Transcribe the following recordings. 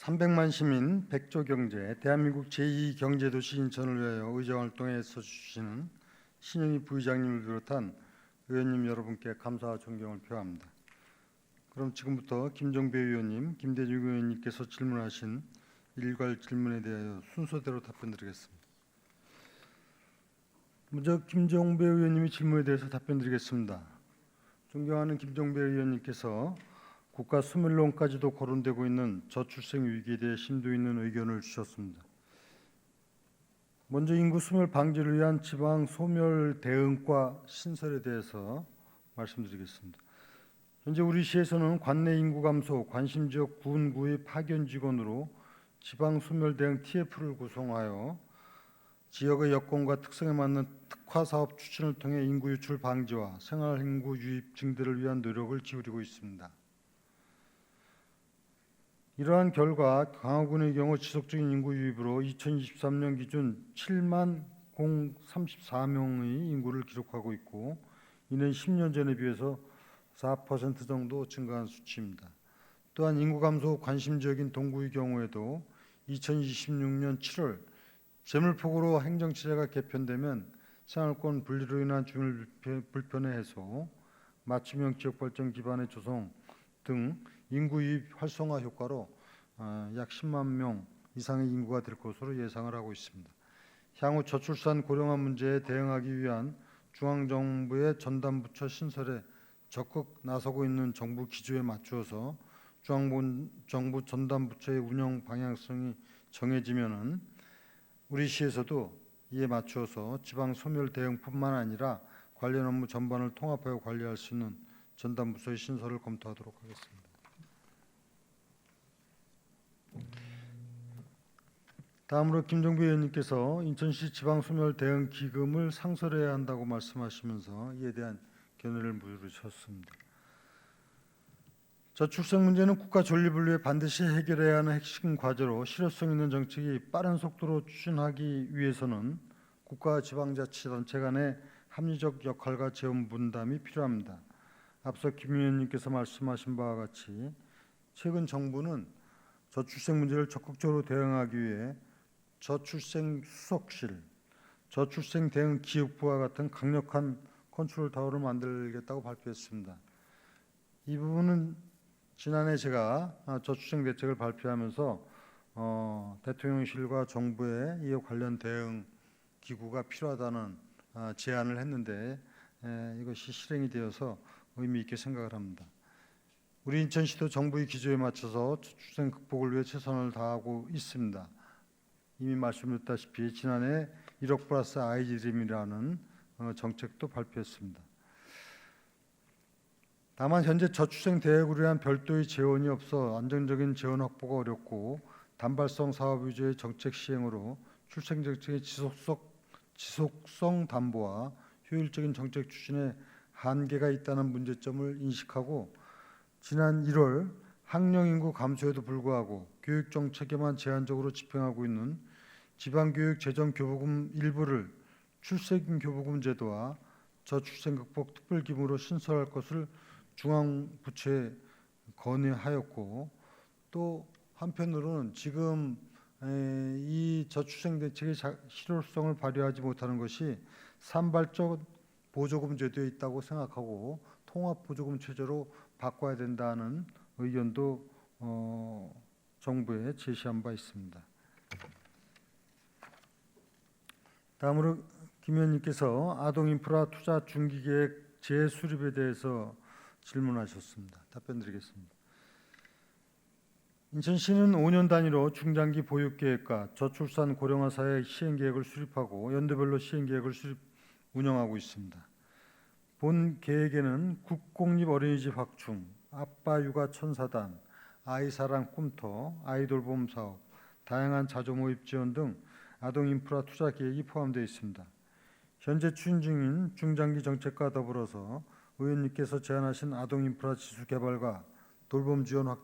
300만 시민 100조 경제 대한민국 제2경제도시 인천을 위하여 의정활동에 서주시는 신영희 부의장님을 비롯한 의원님 여러분께 감사와 존경을 표합니다. 그럼 지금부터 김종배 의원님, 김대중 의원님께서 질문하신 일괄 질문에 대하여 순서대로 답변드리겠습니다. 먼저 김종배 의원님의 질문에 대해서 답변드리겠습니다. 존경하는 김종배 의원님께서 국가 소멸론까지도 거론되고 있는 저출생 위기에 대해 심도 있는 의견을 주셨습니다. 먼저 인구 소멸 방지를 위한 지방 소멸 대응과 신설에 대해서 말씀드리겠습니다. 현재 우리 시에서는 관내 인구 감소, 관심 지역 군, 구의 파견 직원으로 지방 소멸 대응 TF를 구성하여 지역의 여건과 특성에 맞는 특화 사업 추진을 통해 인구 유출 방지와 생활 인구 유입 증대를 위한 노력을 기울이고 있습니다. 이러한 결과 강화군의 경우 지속적인 인구 유입으로 2023년 기준 7만 034명의 인구를 기록하고 있고, 이는 10년 전에 비해서 4% 정도 증가한 수치입니다. 또한 인구 감소 관심 지역인 동구의 경우에도 2026년 7월 재물폭우로 행정체제가 개편되면 생활권 분리로 인한 주민 불편의 해소, 맞춤형 지역발전 기반의 조성 등 인구 유입 활성화 효과로 약 10만 명 이상의 인구가 될 것으로 예상을 하고 있습니다. 향후 저출산 고령화 문제에 대응하기 위한 중앙정부의 전담부처 신설에 적극 나서고 있는 정부 기조에 맞추어서 중앙정부 전담부처의 운영 방향성이 정해지면은 우리 시에서도 이에 맞추어서 지방 소멸 대응뿐만 아니라 관련 업무 전반을 통합하여 관리할 수 있는 전담부처의 신설을 검토하도록 하겠습니다. 다음으로 김종배 의원님께서 인천시 지방소멸 대응 기금을 상설해야 한다고 말씀하시면서 이에 대한 견해를 물으셨습니다. 저출생 문제는 국가 존립을 위해 반드시 해결해야 하는 핵심 과제로 실효성 있는 정책이 빠른 속도로 추진하기 위해서는 국가와 지방자치단체 간의 합리적 역할과 재원 분담이 필요합니다. 앞서 김 의원님께서 말씀하신 바와 같이 최근 정부는 저출생 문제를 적극적으로 대응하기 위해 저출생 수석실, 저출생 대응 기획부와 같은 강력한 컨트롤 타워를 만들겠다고 발표했습니다. 이 부분은 지난해 제가 저출생 대책을 발표하면서 대통령실과 정부에 이에 관련 대응 기구가 필요하다는 제안을 했는데 이것이 실행이 되어서 의미 있게 생각을 합니다. 우리 인천시도 정부의 기조에 맞춰서 저출생 극복을 위해 최선을 다하고 있습니다. 이미 말씀드렸다시피 지난해 1억 플러스 아이드림이라는 정책도 발표했습니다. 다만 현재 저출생 대응을 위한 별도의 재원이 없어 안정적인 재원 확보가 어렵고 단발성 사업 위주의 정책 시행으로 출생 정책의 지속성 담보와 효율적인 정책 추진에 한계가 있다는 문제점을 인식하고 지난 1월 학령 인구 감소에도 불구하고 교육 정책에만 제한적으로 집행하고 있는 지방교육 재정 교부금 일부를 출생 교부금 제도와 저출생 극복 특별기금으로 신설할 것을 중앙부처에 건의하였고, 또 한편으로는 지금 이 저출생 대책의 실효성을 발휘하지 못하는 것이 산발적 보조금 제도에 있다고 생각하고 통합 보조금 체제로 바꿔야 된다는 의견도 정부에 제시한 바 있습니다. 다음으로 김 의원님께서 아동인프라 투자 중기계획 재수립에 대해서 질문하셨습니다. 답변드리겠습니다. 인천시는 5년 단위로 중장기 보육계획과 저출산 고령화 사회 시행계획을 수립하고 연도별로 시행계획을 운영하고 있습니다. 본 계획에는 국공립 어린이집 확충, 아빠 육아 천사단, 아이사랑 꿈터, 아이돌봄 사업, 다양한 자조모임 지원 등 아동 인프라 투자 계획이 포함되어 있습니다. 현재 추진 중인 중장기 정책과 더불어서 의원님께서 제안하신 아동 인프라 지수 개발과 돌봄 지원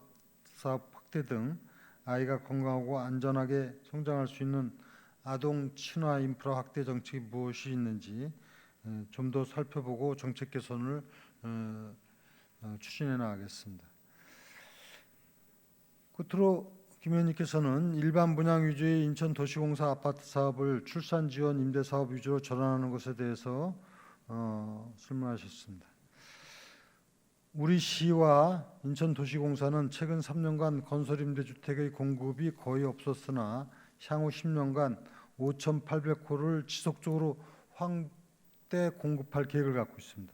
사업 확대 등 아이가 건강하고 안전하게 성장할 수 있는 아동 친화 인프라 확대 정책이 무엇이 있는지 좀 더 살펴보고 정책 개선을 추진해 나가겠습니다. 끝으로 김 의원님께서는 일반 분양 위주의 인천 도시공사 아파트 사업을 출산 지원 임대 사업 위주로 전환하는 것에 대해서 질문하셨습니다. 우리 시와 인천 도시공사는 최근 3년간 건설 임대주택의 공급이 거의 없었으나 향후 10년간 5,800호를 지속적으로 확대 공급할 계획을 갖고 있습니다.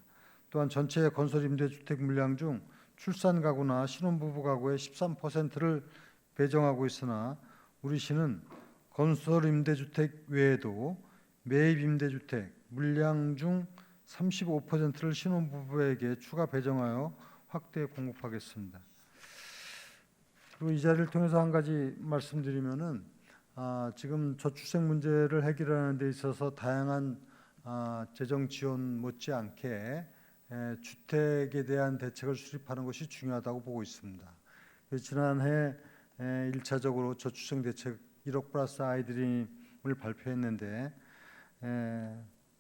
또한 전체 건설 임대주택 물량 중 출산 가구나 신혼부부 가구의 13%를 배정하고 있으나 우리 시는 건설 임대주택 외에도 매입 임대주택 물량 중 35%를 신혼부부에게 추가 배정하여 확대 공급하겠습니다. 그리고 이 자리를 통해서 한 가지 말씀드리면은 지금 저출생 문제를 해결하는 데 있어서 다양한 재정 지원 못지않게 주택에 대한 대책을 수립하는 것이 중요하다고 보고 있습니다. 지난해 1차적으로 저출생 대책 1억 플러스 아이드림을 발표했는데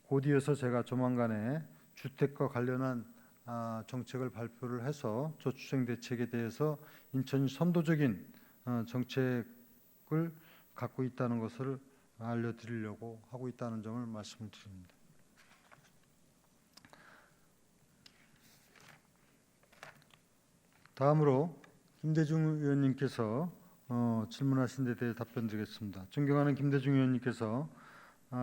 곧 이어서 제가 조만간에 주택과 관련한 정책을 발표를 해서 저출생 대책에 대해서 인천이 선도적인 정책을 갖고 있다는 것을 알려드리려고 하고 있다는 점을 말씀을 드립니다. 다음으로 김대중 의원님께서 질문하신 데 대해 답변드리겠습니다. 존경하는 김대중 의원님께서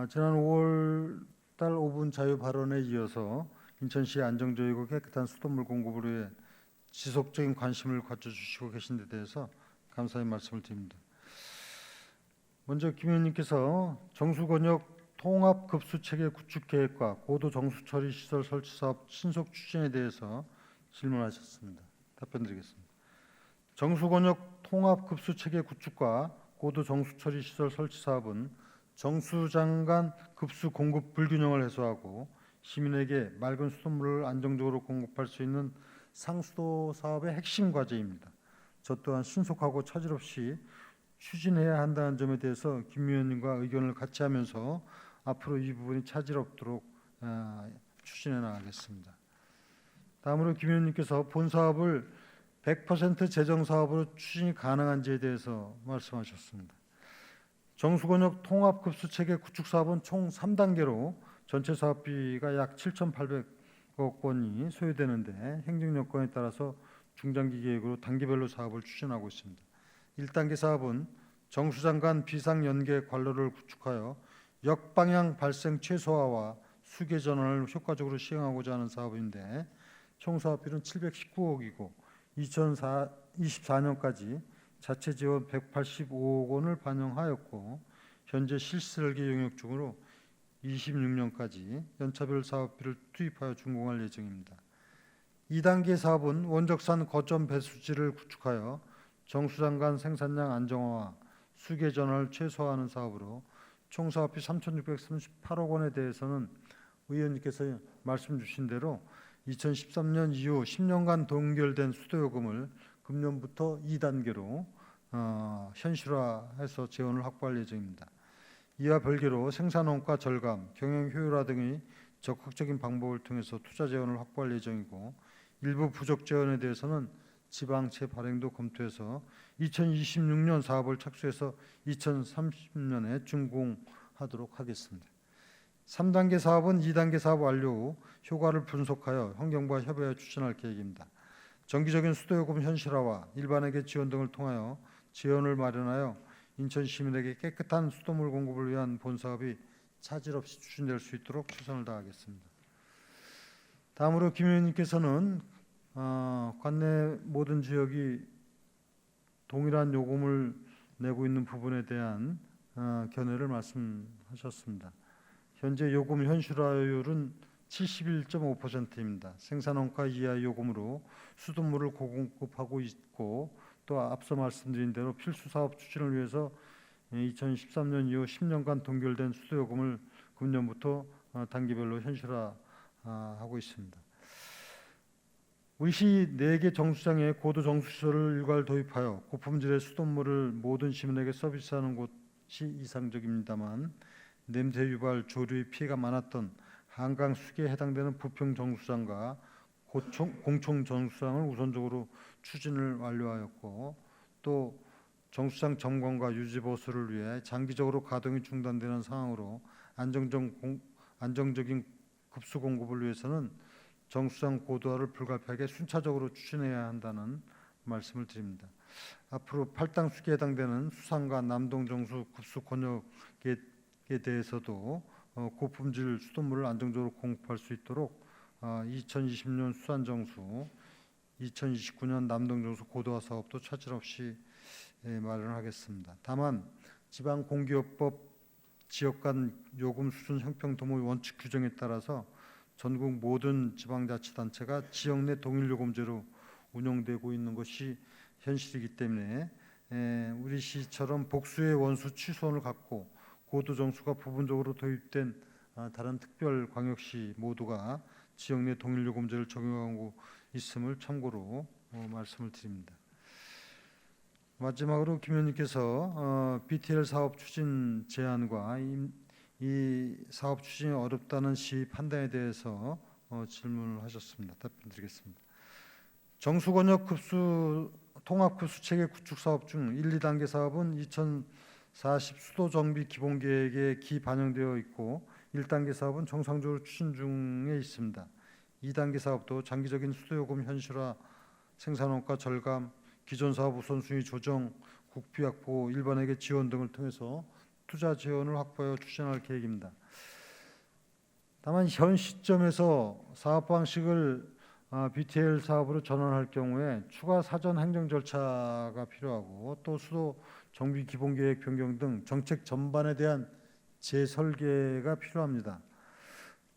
지난 5월 달 5분 자유 발언에 이어서 인천시의 안정적이고 깨끗한 수돗물 공급을 위해 지속적인 관심을 가져주시고 계신 데 대해서 감사의 말씀을 드립니다. 먼저 김 의원님께서 정수권역 통합급수체계 구축 계획과 고도 정수처리 시설 설치 사업 신속 추진에 대해서 질문하셨습니다. 답변드리겠습니다. 정수권역 통합급수체계 구축과 고도 정수처리 시설 설치 사업은 정수장 간 급수 공급 불균형을 해소하고 시민에게 맑은 수돗물을 안정적으로 공급할 수 있는 상수도 사업의 핵심 과제입니다. 저 또한 신속하고 차질 없이 추진해야 한다는 점에 대해서 김 의원님과 의견을 같이 하면서 앞으로 이 부분이 차질 없도록 추진해 나가겠습니다. 다음으로 김 의원님께서 본 사업을 100% 재정 사업으로 추진이 가능한지에 대해서 말씀하셨습니다. 정수권역 통합급수체계 구축 사업은 총 3단계로 전체 사업비가 약 7,800억 원이 소요되는데 행정 여건에 따라서 중장기 계획으로 단계별로 사업을 추진하고 있습니다. 1단계 사업은 정수장 간 비상 연계 관로를 구축하여 역방향 발생 최소화와 수계 전환을 효과적으로 시행하고자 하는 사업인데 총 사업비는 719억이고 2024년까지 자체 지원 185억 원을 반영하였고 현재 실설계 용역 중으로 26년까지 연차별 사업비를 투입하여 준공할 예정입니다. 2단계 사업은 원적산 거점 배수지를 구축하여 정수장 간 생산량 안정화와 수계 전환을 최소화하는 사업으로 총 사업비 3,638억 원에 대해서는 의원님께서 말씀 주신 대로 2013년 이후 10년간 동결된 수도요금을 금년부터 2단계로 현실화해서 재원을 확보할 예정입니다. 이와 별개로 생산원가 절감, 경영 효율화 등의 적극적인 방법을 통해서 투자 재원을 확보할 예정이고 일부 부족 재원에 대해서는 지방채 발행도 검토해서 2026년 사업을 착수해서 2030년에 준공하도록 하겠습니다. 3단계 사업은 2단계 사업 완료 후 효과를 분석하여 환경부와 협의하여 추진할 계획입니다. 정기적인 수도요금 현실화와 일반에게 지원 등을 통하여 지원을 마련하여 인천 시민에게 깨끗한 수돗물 공급을 위한 본사업이 차질 없이 추진될 수 있도록 최선을 다하겠습니다. 다음으로 김 의원님께서는 관내 모든 지역이 동일한 요금을 내고 있는 부분에 대한 견해를 말씀하셨습니다. 현재 요금 현실화율은 71.5%입니다. 생산원가 이하 요금으로 수돗물을 공급하고 있고 또 앞서 말씀드린 대로 필수 사업 추진을 위해서 2013년 이후 10년간 동결된 수도요금을 금년부터 단계별로 현실화하고 있습니다. 우리 시 4개 정수장에 고도 정수시설을 일괄 도입하여 고품질의 수돗물을 모든 시민에게 서비스하는 곳이 이상적입니다만 냄새 유발, 조류의 피해가 많았던 한강 수계에 해당되는 부평 정수장과 공청 정수장을 우선적으로 추진을 완료하였고 또 정수장 점검과 유지 보수를 위해 장기적으로 가동이 중단되는 상황으로 안정적인 급수 공급을 위해서는 정수장 고도화를 불가피하게 순차적으로 추진해야 한다는 말씀을 드립니다. 앞으로 8당수기에 해당되는 수산과 남동정수 급수 권역에 대해서도 고품질 수돗물을 안정적으로 공급할 수 있도록 2020년 수산정수, 2029년 남동정수 고도화 사업도 차질 없이 마련하겠습니다. 다만 지방공기업법 지역 간 요금 수준 형평 도모 원칙 규정에 따라서 전국 모든 지방자치단체가 지역 내 동일 요금제로 운영되고 있는 것이 현실이기 때문에 우리 시처럼 복수의 원수 취소원을 갖고 고도정수가 부분적으로 도입된 다른 특별 광역시 모두가 지역 내 동일 요금제를 적용하고 있음을 참고로 말씀을 드립니다. 마지막으로 김 의원님께서 BTL 사업 추진 제안과 이 사업 추진이 어렵다는 시 판단에 대해서 질문을 하셨습니다. 답변드리겠습니다. 정수권역 급수 통합급수 체계 구축 사업 중 1, 2단계 사업은 2040 수도 정비 기본 계획에 기반영되어 있고 1단계 사업은 정상적으로 추진 중에 있습니다. 2단계 사업도 장기적인 수도요금 현실화, 생산원가 절감, 기존 사업 우선순위 조정, 국비 확보, 일반회계 지원 등을 통해서 투자 지원을 확보하여 추진할 계획입니다. 다만 현 시점에서 사업 방식을 BTL 사업으로 전환할 경우에 추가 사전 행정 절차가 필요하고 또 수도 정비 기본 계획 변경 등 정책 전반에 대한 재설계가 필요합니다.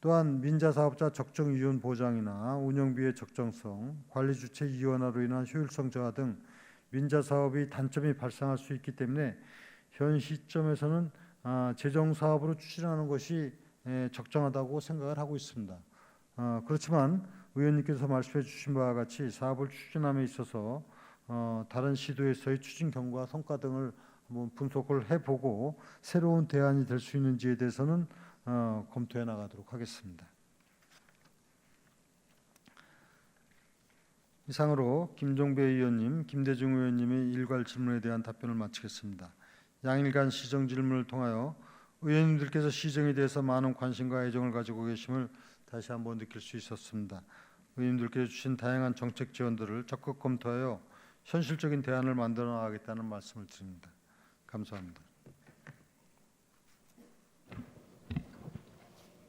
또한 민자 사업자 적정 이윤 보장이나 운영비의 적정성, 관리 주체 이원화로 인한 효율성 저하 등 민자 사업이 단점이 발생할 수 있기 때문에 현 시점에서는 재정 사업으로 추진하는 것이 적정하다고 생각을 하고 있습니다. 그렇지만 의원님께서 말씀해 주신 바와 같이 사업을 추진함에 있어서 다른 시도에서의 추진 경과 성과 등을 한번 분석을 해보고 새로운 대안이 될 수 있는지에 대해서는 검토해 나가도록 하겠습니다. 이상으로 김종배 의원님, 김대중 의원님의 일괄 질문에 대한 답변을 마치겠습니다. 양일간 시정 질문을 통하여 의원님들께서 시정에 대해서 많은 관심과 애정을 가지고 계심을 다시 한번 느낄 수 있었습니다. 의원님들께서 주신 다양한 정책 지원들을 적극 검토하여 현실적인 대안을 만들어 나가겠다는 말씀을 드립니다. 감사합니다.